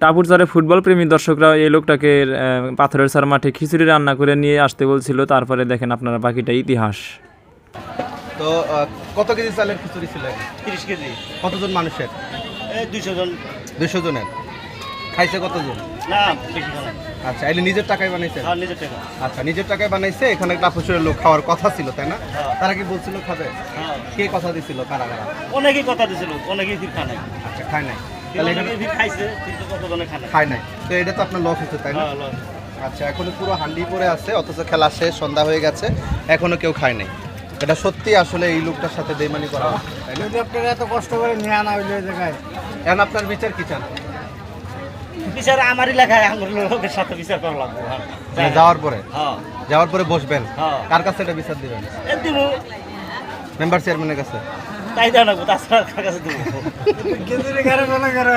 টাপুরচরে football প্রেমী দর্শকরা এই লোকটাকে পাথরের সার মাঠে খিচুড়ি রান্না করে নিয়ে আসতে বলছিল। তারপরে দেখেন আপনারা বাকিটা ইতিহাস। তো কত কেজি চালের খিচুড়ি ছিল? 30 কেজি। কতজন মানুষের? এই 200 জন। 200 জনের। খাইছে কতজন? না, বেশি খানা। আচ্ছা, এগুলো নিজের টাকায় বানাইছে? হ্যাঁ, নিজের টাকা। আচ্ছা, নিজের টাকায় বানাইছে। এখানে টাপুরের লোক খাওয়ার কথা ছিল, তাই না? হ্যাঁ। তারা কি বলছিল খাবে? হ্যাঁ। কে কথা দিছিল? কারা কারা? অনেকেই কথা দিছিল, অনেকেই ফির খায় নাই। আচ্ছা, খায় নাই। তাহলে এখানে অনেকেই ফির খাইছে, কিন্তু কতজনে খায় নাই। খায় নাই। তো এটা তো আপনার লস হচ্ছে, তাই না? হ্যাঁ, লস। আচ্ছা, এখনো পুরো হান্ডি পড়ে আছে, অথচ খেলা শেষ, সন্ধ্যা হয়ে গেছে, এখনো কেউ খায় নাই। এটা সত্যি আসলে এই লোকটার সাথে বেইমানি করা হচ্ছে, তাই না? যদি আপনারা এত কষ্ট করে নিয়ে আনা হইলে এই জায়গায় এখন আপনার বিচার কি চান? বিচার আমার এলাকায় আমার লোকের সাথে বিচার করা লাগবে। মানে যাওয়ার পরে হ্যাঁ। যাওয়ার পরে বসবেন, হ্যাঁ। কার কাছে এটা বিচার দিবেন? দিব। মেম্বার চেয়ারম্যানের কাছে? তাই জানাবো, তাছাড়া কার কাছে দেবো? কেন্দ্রীয় ঘরে মনে করো